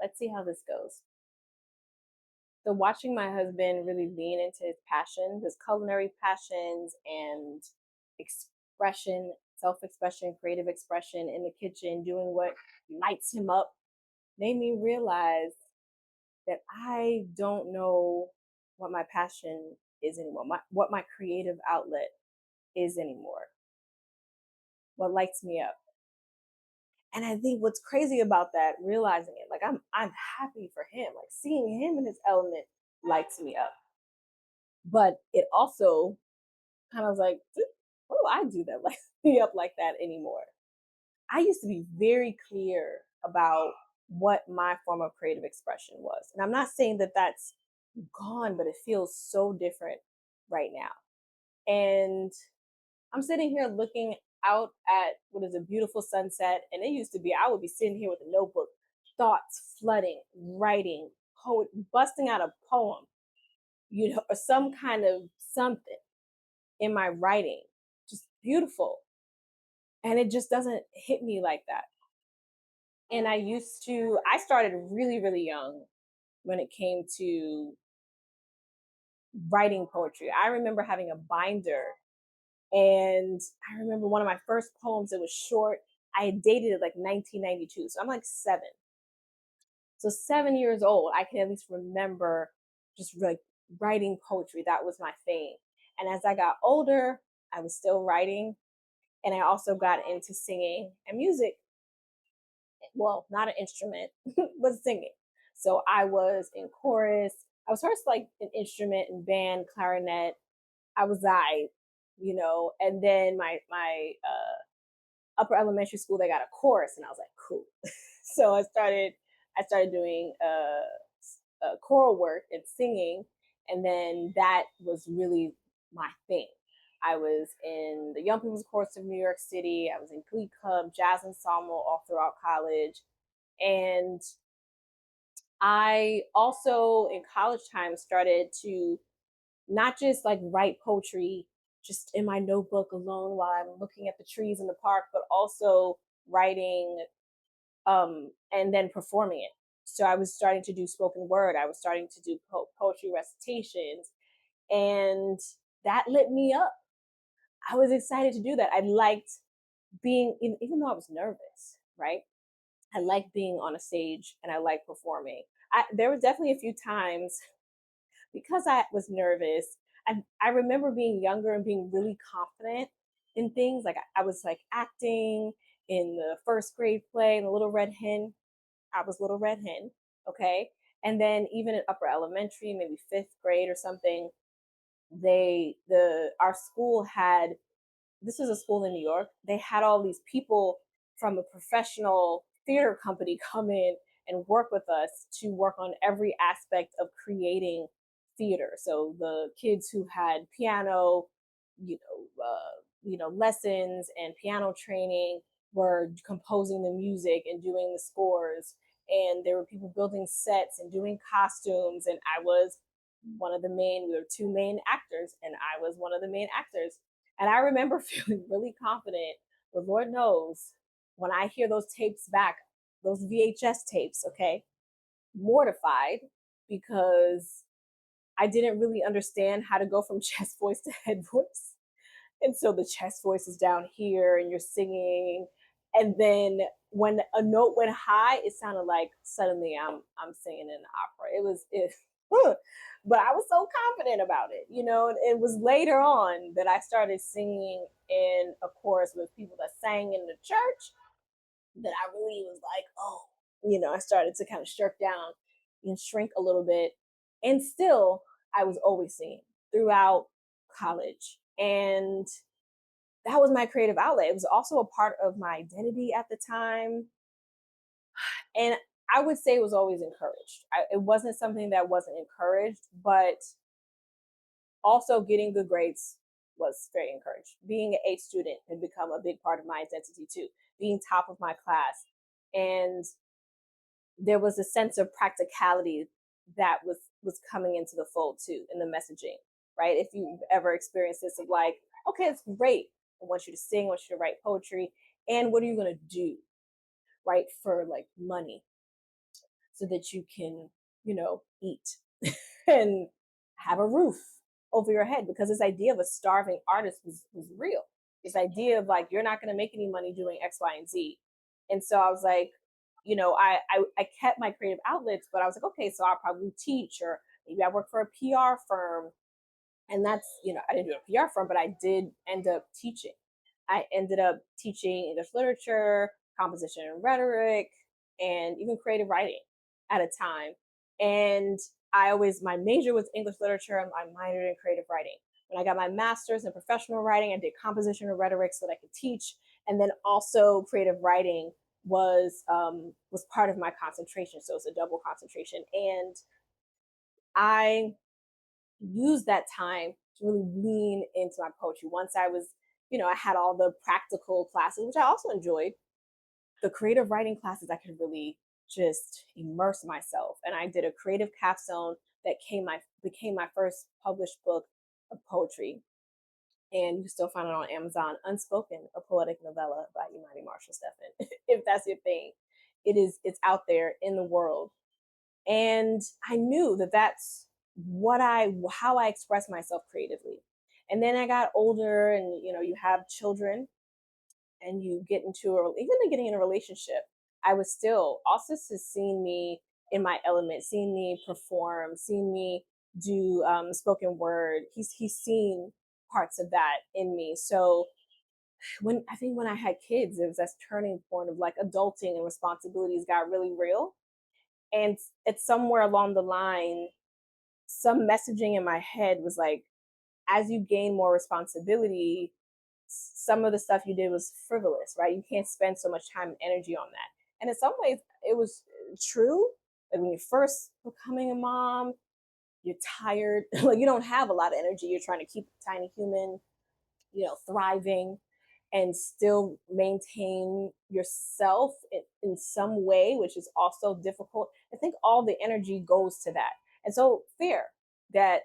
let's see how this goes. So, watching my husband really lean into his passions, his culinary passions, and expression, self expression, creative expression in the kitchen, doing what lights him up, made me realize that I don't know what my passion is anymore, what my creative outlet is anymore, what lights me up. And I think what's crazy about that, realizing it, like I'm happy for him. Like seeing him in his element lights me up. But it also kind of like, what do I do that lights me up like that anymore? I used to be very clear about what my form of creative expression was. And I'm not saying that that's gone, but it feels so different right now. And I'm sitting here looking out at what is a beautiful sunset. And it used to be, I would be sitting here with a notebook, thoughts flooding, writing, poet, busting out a poem, or some kind of something in my writing. Just beautiful. And it just doesn't hit me like that. And I started really, really young when it came to writing poetry. I remember having a binder, and I remember one of my first poems, it was short. I had dated it like 1992. So I'm like 7. So 7 years old, I can at least remember just like writing poetry. That was my thing. And as I got older, I was still writing. And I also got into singing and music. Well, not an instrument, but singing. So I was in chorus. I was first like an instrument and band, clarinet. I was and then my upper elementary school they got a chorus, and I was like, cool. So I started doing choral work and singing, and then that was really my thing. I was in the Young People's Chorus of New York City. I was in Glee Club, jazz ensemble all throughout college. And I also in college time started to not just like write poetry just in my notebook alone while I'm looking at the trees in the park, but also writing and then performing it. So I was starting to do spoken word. I was starting to do poetry recitations, and that lit me up. I was excited to do that. I liked being, even though I was nervous, right? I liked being on a stage and I liked performing. There was definitely a few times because I was nervous. I remember being younger and being really confident in things. Like I was like acting in the first grade play in the Little Red Hen. I was Little Red Hen, okay? And then even in upper elementary, maybe fifth grade or something, our school had, this was a school in New York. They had all these people from a professional theater company come in and work with us to work on every aspect of creating theater. So the kids who had piano, lessons and piano training were composing the music and doing the scores. And there were people building sets and doing costumes. And we were two main actors, and I was one of the main actors. And I remember feeling really confident, but Lord knows when I hear those tapes back, those VHS tapes, okay, mortified because I didn't really understand how to go from chest voice to head voice. And so the chest voice is down here and you're singing. And then when a note went high, it sounded like suddenly I'm singing in an opera. But I was so confident about it, and it was later on that I started singing in a chorus with people that sang in the church that I really was like, oh, I started to kind of shirk down and shrink a little bit. And still, I was always singing throughout college. And that was my creative outlet. It was also a part of my identity at the time. And I would say it was always encouraged. It wasn't something that wasn't encouraged, but also getting good grades was very encouraged. Being an A student had become a big part of my identity too, being top of my class. And there was a sense of practicality that was coming into the fold too in the messaging, right? If you've ever experienced this of like, okay, it's great. I want you to sing, I want you to write poetry. And what are you going to do, right, for like money? so that you can, eat and have a roof over your head, because this idea of a starving artist was real. This idea of like, you're not going to make any money doing X, Y, and Z. And so I was like, I kept my creative outlets, but I was like, okay, so I'll probably teach, or maybe I work for a PR firm. And that's, I didn't do a PR firm, but I did end up teaching. I ended up teaching English literature, composition and rhetoric, and even creative writing at a time. And my major was English literature and I minored in creative writing. When I got my master's in professional writing, I did composition and rhetoric so that I could teach. And then also creative writing was part of my concentration. So it's a double concentration. And I use that time to really lean into my poetry. Once I had all the practical classes, which I also enjoyed, the creative writing classes, I could really just immerse myself. And I did a creative capstone that became my first published book of poetry. And you can still find it on Amazon, Unspoken, a poetic novella by Imani Marshall Stephan. If that's your thing, it's out there in the world. And I knew that that's how I express myself creatively. And then I got older, and you have children, and you get into even getting in a relationship. I was still Austin has seen me in my element, seen me perform, seen me do spoken word. He's seen parts of that in me. So when I had kids, it was this turning point of like adulting and responsibilities got really real. And it's somewhere along the line, some messaging in my head was like, as you gain more responsibility, some of the stuff you did was frivolous, right? You can't spend so much time and energy on that. And in some ways, it was true. Like when you're first becoming a mom, you're tired. Like you don't have a lot of energy. You're trying to keep a tiny human, thriving and still maintain yourself in some way, which is also difficult. I think all the energy goes to that. And so fair that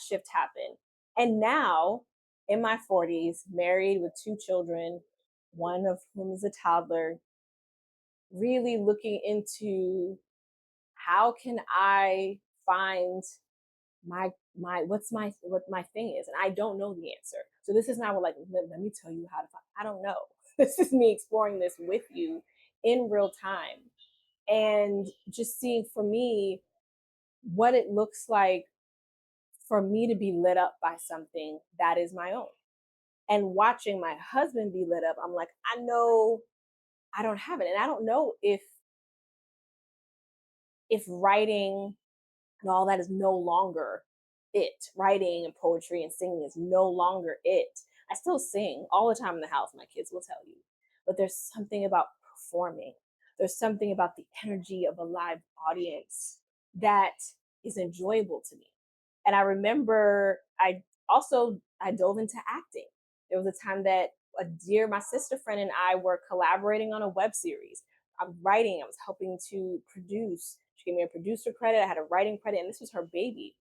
shift happened. And now in my 40s, married with two children, one of whom is a toddler, really looking into how can I find what my thing is, and I don't know the answer. So this is not like let me tell you how to find. I don't know. This is me exploring this with you in real time, and just seeing for me what it looks like for me to be lit up by something that is my own, and watching my husband be lit up. I'm like, I know I don't have it, and I don't know if writing and all that is no longer it. Writing and poetry and singing is no longer it. I still sing all the time in the house, my kids will tell you. But there's something about performing. There's something about the energy of a live audience that is enjoyable to me. And I remember I dove into acting. There was a time that my sister friend and I were collaborating on a web series. I'm writing, I was helping to produce. She gave me a producer credit, I had a writing credit, and this was her baby,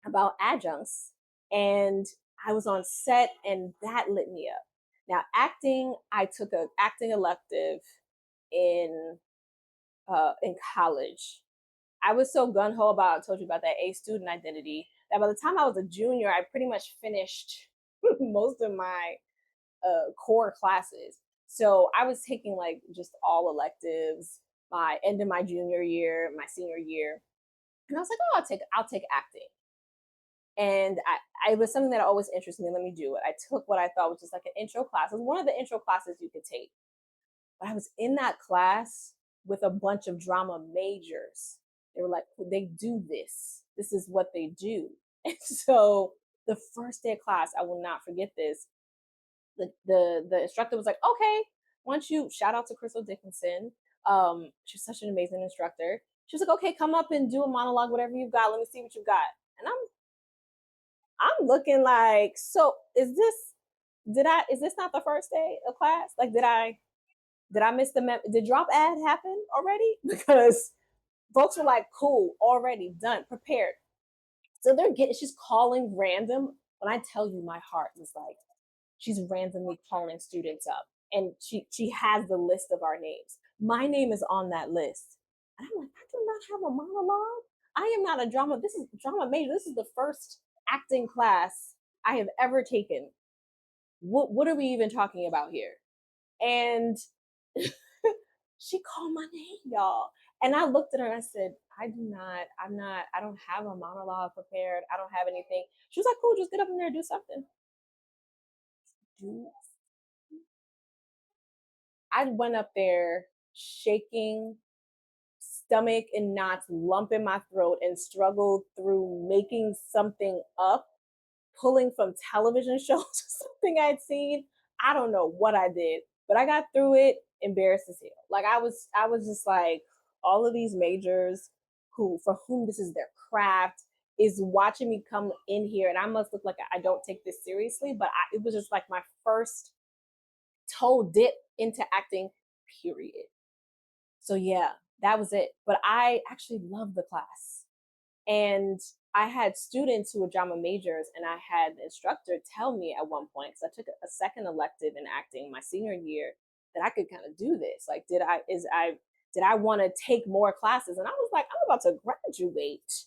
about adjuncts. And I was on set, and that lit me up. Now, acting, I took a acting elective in college. I was so gun ho about, I told you about that A student identity, that by the time I was a junior, I pretty much finished most of my core classes. So I was taking like just all electives my end of my junior year, my senior year, and I was like, oh, I'll take acting. And it was something that always interested me. Let me do it. I took what I thought was just like an intro class. It was one of the intro classes you could take. But I was in that class with a bunch of drama majors. They were like, they do this. This is what they do. And so the first day of class, I will not forget this. The instructor was like, okay, once you shout out to Crystal Dickinson. She's such an amazing instructor. She was like, okay, come up and do a monologue, whatever you've got. Let me see what you've got. And I'm looking like, so is this not the first day of class? Like, did I miss did drop ad happen already? Because folks were like, cool, already done, prepared. So she's calling random. When I tell you, my heart was like, she's randomly calling students up, and she has the list of our names. My name is on that list. And I'm like, I do not have a monologue. I am not a drama. This is drama major. This is the first acting class I have ever taken. What are we even talking about here? And she called my name, y'all. And I looked at her and I said, I don't have a monologue prepared. I don't have anything. She was like, cool, just get up in there and do something. Do I went up there shaking, stomach in knots, lump in my throat, and struggled through making something up, pulling from television shows or something I'd seen. I don't know what I did, but I got through it, embarrassed as hell. Like I was just like, all of these majors who for whom this is their craft is watching me come in here, and I must look like I don't take this seriously. But it was just like my first toe dip into acting, period. So yeah, that was it. But I actually loved the class. And I had students who were drama majors, and I had the instructor tell me at one point, because I took a second elective in acting my senior year, that I could kind of do this. Like, did I want to take more classes? And I was like, I'm about to graduate.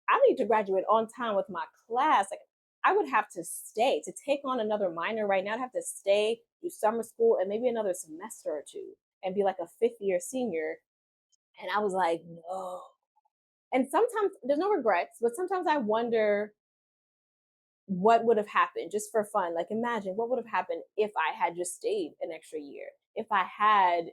I need to graduate on time with my class. Like, I would have to stay to take on another minor right now. I'd have to stay, do summer school, and maybe another semester or two, and be like a fifth year senior. And I was like, no. And sometimes there's no regrets, but sometimes I wonder what would have happened just for fun. Like, imagine what would have happened if I had just stayed an extra year. If I had,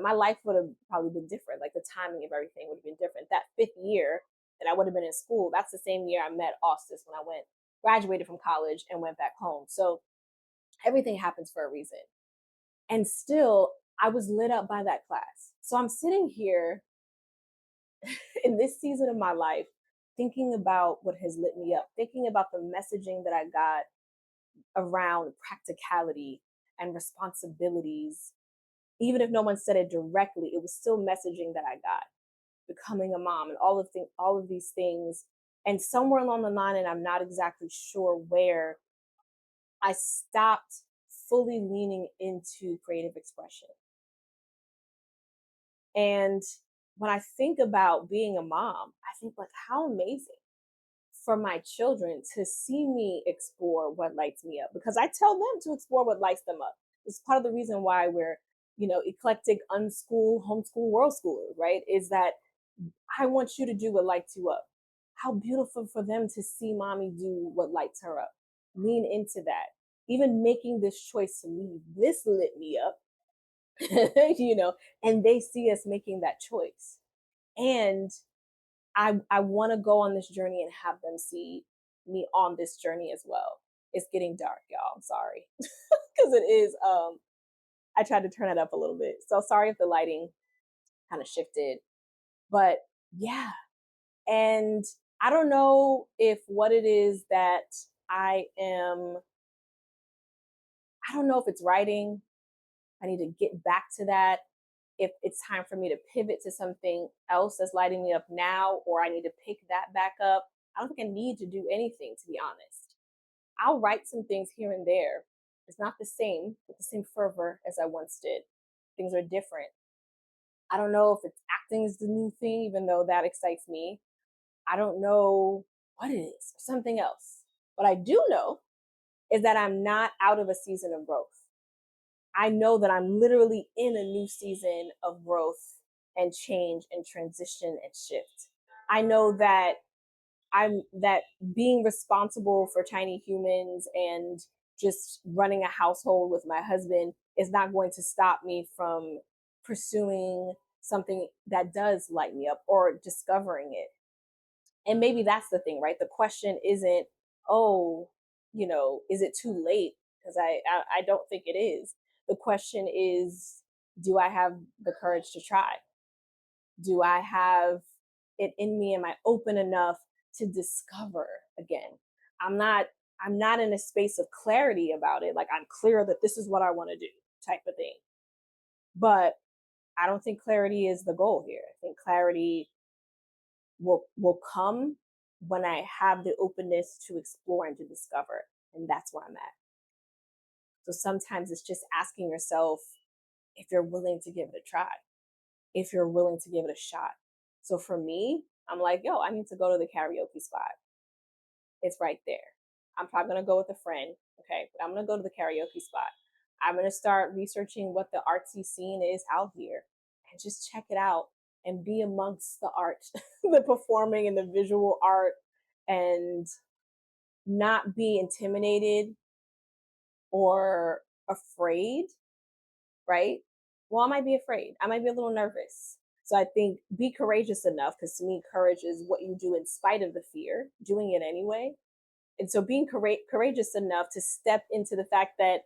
my life would have probably been different. Like, the timing of everything would have been different. That fifth year that I would have been in school, that's the same year I met Austin when I graduated from college and went back home. So everything happens for a reason. And still, I was lit up by that class. So I'm sitting here in this season of my life, thinking about what has lit me up, thinking about the messaging that I got around practicality and responsibilities. Even if no one said it directly, it was still messaging that I got. Becoming a mom and all of these things. And somewhere along the line, and I'm not exactly sure where, I stopped fully leaning into creative expression. And when I think about being a mom, I think like how amazing for my children to see me explore what lights me up, because I tell them to explore what lights them up. It's part of the reason why we're, eclectic, unschool, homeschool, world schoolers, right? Is that I want you to do what lights you up. How beautiful for them to see mommy do what lights her up. Lean into that. Even making this choice to leave, this lit me up, and they see us making that choice. And I want to go on this journey and have them see me on this journey as well. It's getting dark, y'all. I'm sorry. Because it is I tried to turn it up a little bit. So sorry if the lighting kind of shifted. But yeah. And I don't know if what it is that I am I don't know if it's writing. I need to get back to that. If it's time for me to pivot to something else that's lighting me up now, or I need to pick that back up. I don't think I need to do anything, to be honest. I'll write some things here and there. It's not the same with the same fervor as I once did. Things are different. I don't know if it's acting is the new thing, even though that excites me. I don't know what it is, or something else. What I do know is that I'm not out of a season of growth. I know that I'm literally in a new season of growth and change and transition and shift. I know that that being responsible for tiny humans and just running a household with my husband is not going to stop me from pursuing something that does light me up or discovering it. And maybe that's the thing, right? The question isn't, oh, is it too late? Because I don't think it is. The question is, do I have the courage to try? Do I have it in me? Am I open enough to discover again? I'm not I'm not in a space of clarity about it. Like, I'm clear that this is what I want to do, type of thing. But I don't think clarity is the goal here. I think clarity will come when I have the openness to explore and to discover. And that's where I'm at. So sometimes it's just asking yourself if you're willing to give it a try. if you're willing to give it a shot. So for me, I'm like, yo, I need to go to the karaoke spot. It's right there. I'm probably gonna go with a friend, okay? But I'm gonna go to the karaoke spot. I'm gonna start researching what the artsy scene is out here and just check it out and be amongst the art, the performing and the visual art, and not be intimidated or afraid, right? Well, I might be afraid. I might be a little nervous. So I think be courageous enough, because to me, courage is what you do in spite of the fear, doing it anyway. And so being courageous enough to step into the fact that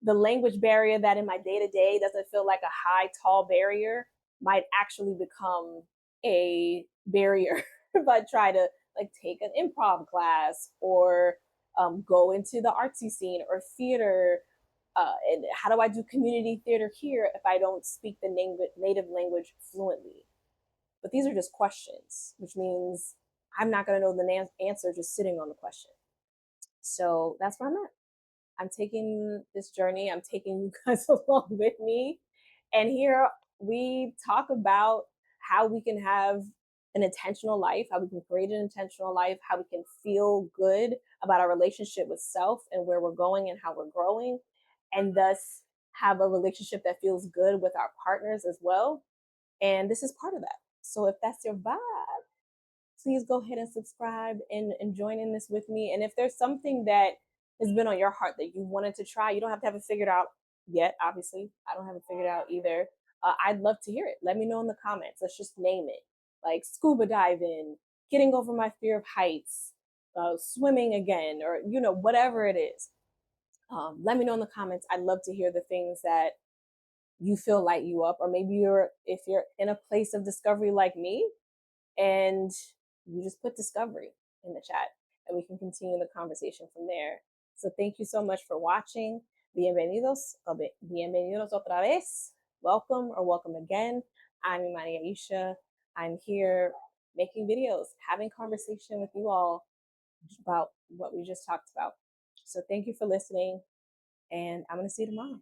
the language barrier that in my day to day doesn't feel like a high, tall barrier might actually become a barrier if I try to like take an improv class or go into the artsy scene or theater. And how do I do community theater here if I don't speak the native language fluently? But these are just questions, which means I'm not going to know the answer just sitting on the question. So that's where I'm at. I'm taking this journey. I'm taking you guys along with me. And here we talk about how we can have an intentional life, how we can create an intentional life, how we can feel good about our relationship with self and where we're going and how we're growing, and thus have a relationship that feels good with our partners as well. And this is part of that. So if that's your vibe, please go ahead and subscribe and join in this with me. And if there's something that has been on your heart that you wanted to try, you don't have to have it figured out yet, obviously. I don't have it figured out either. I'd love to hear it. Let me know in the comments. Let's just name it, like scuba diving, getting over my fear of heights, swimming again, or, whatever it is. Let me know in the comments. I'd love to hear the things that you feel light you up, or maybe if you're in a place of discovery like me, and you just put discovery in the chat and we can continue the conversation from there. So thank you so much for watching. Bienvenidos, bienvenidos otra vez. Welcome or welcome again. I'm Maria Isha. I'm here making videos, having conversation with you all about what we just talked about. So thank you for listening, and I'm going to see you tomorrow.